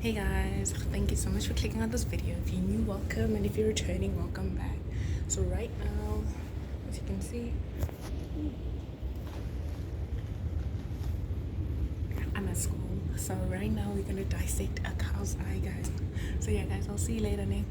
Hey guys, thank you so much for clicking on this video. If you're new, welcome, and if you're returning, welcome back. So right now, as you can see, I'm at school. So right now we're gonna dissect a cow's eye, guys. So yeah guys, I'll see you later, Nick.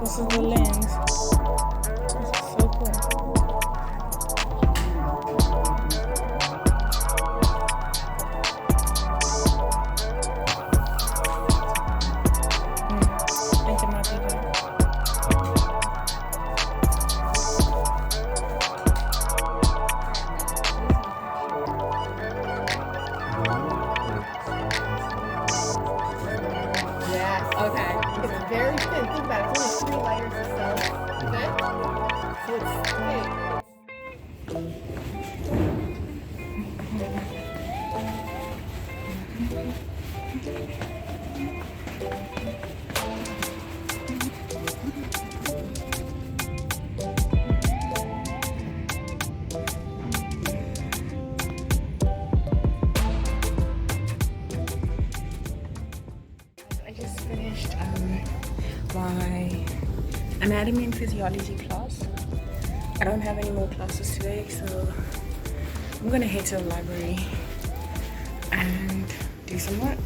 This is the lens. This is so cool. I think it might be good. Yes, okay. It's very thin. Think about it. It's only 3 layers or so. Good? So it's thick. I just finished my anatomy and physiology class. I don't have any more classes today, so I'm gonna head to the library and do some work.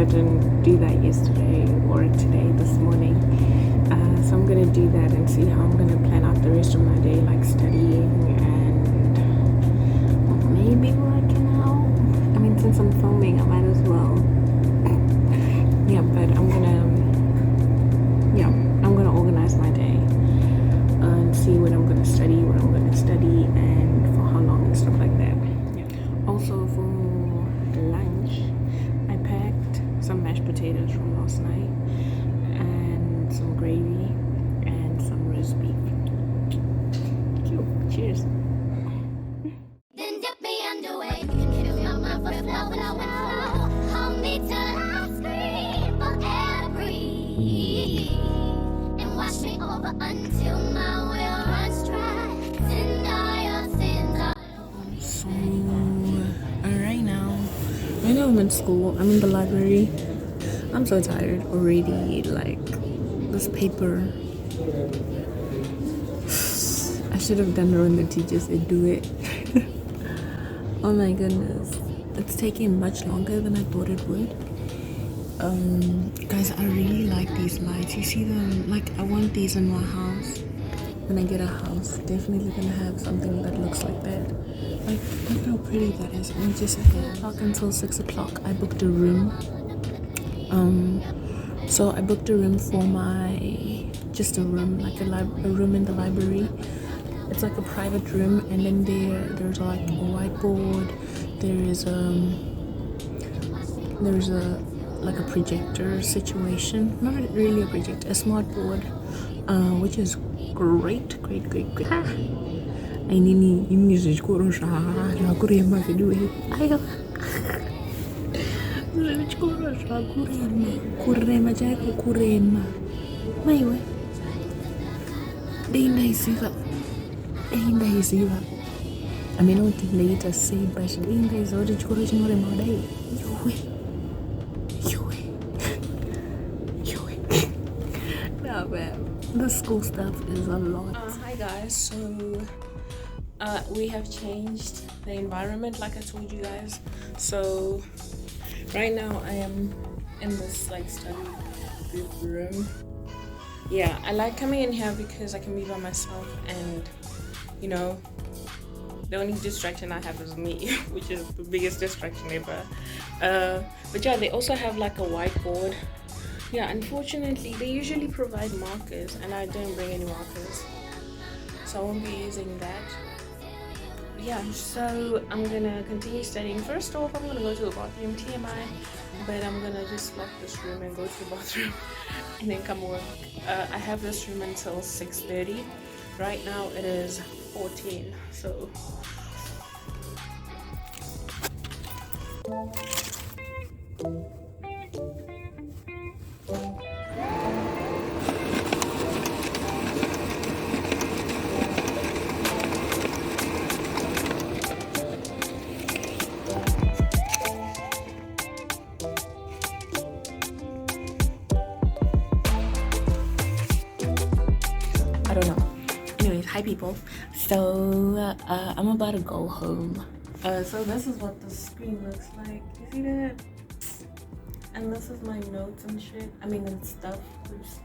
I didn't do that yesterday or today, this morning. So I'm gonna do that and see how I'm gonna plan out the rest of my day, like studying and maybe working out. I mean, since I'm filming, I might as well. Yeah, but I'm gonna organize my day and see what I'm gonna study, and for how long and stuff like that. Yeah. Also for lunch, I packed some mashed potatoes from last night and some gravy and some roast beef. Cute. Cheers. Then dip me underway. You can kill my mind for flow, hold me till I scream for air to breathe, and wash me over until my will runs dry. So, right now I'm in school. I'm in the library. I'm so tired already. Like, this paper, I should have done it when the teacher said do it. Oh my goodness, it's taking much longer than I thought it would. Guys, I really like these lights. You see them? Like, I want these in my house. When I get a house, definitely gonna have something that looks like that. Like, look how pretty that is. And just talk until 6 o'clock. I booked a room. So I booked a room for just a room, like a room in the library. It's like a private room, and then there's like a whiteboard. There's like a projector situation. Not really a projector, a smart board, which is great. Ini zvichikoro zvakurema zvedu aiwa zvichikoro kurema chaiko kurema maiwe dei ndaiziva amena kuti ndaita sei but dei ndaiziva kuti chikoro chinorema kudai yowe no man, the school stuff is a lot. Hi guys, so we have changed the environment like I told you guys. So right now I am in this like study group room. Yeah, I like coming in here because I can be by myself, and you know, the only distraction I have is me, which is the biggest distraction ever. But yeah, they also have like a whiteboard. Yeah, unfortunately they usually provide markers and I didn't bring any markers, so I won't be using that. Yeah, so I'm gonna continue studying. First off, I'm gonna go to the bathroom, TMI, but I'm gonna just lock this room and go to the bathroom and then come work. I have this room until 6:30. Right now it is 14, so I don't know. Anyways, hi people. So I'm about to go home. So this is what the screen looks like. You see that? And this is my notes and shit. I mean, and stuff. Oops.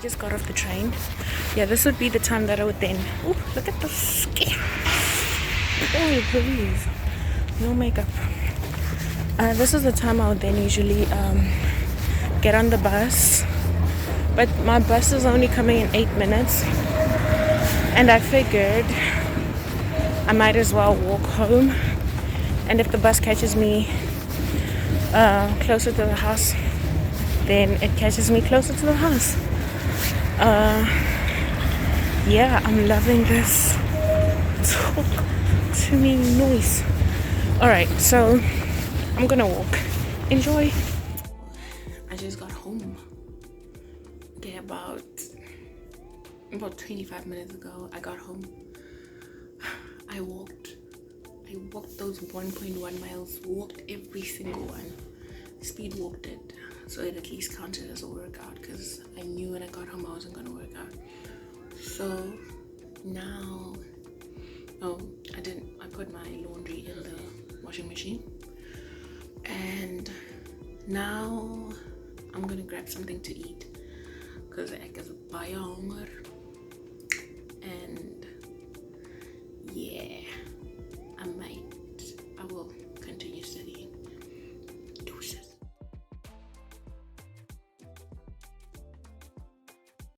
Just got off the train. Yeah, this would be the time that I would then. Oh, look at the skin. Oh, please. No makeup. This is the time I would then usually get on the bus, but my bus is only coming in 8 minutes, and I figured I might as well walk home, and if the bus catches me closer to the house, then it catches me closer to the house. Yeah, I'm loving this talk to me noise. Alright, so I'm gonna walk. Enjoy. I just got home. Okay, about 25 minutes ago, I got home. I walked those 1.1 miles, walked every single one. Speed walked it, so it at least counted as a workout, because I knew when I got home I wasn't gonna work out. So now, I put my laundry in the washing machine, and now I'm gonna grab something to eat, because ek is baie honger.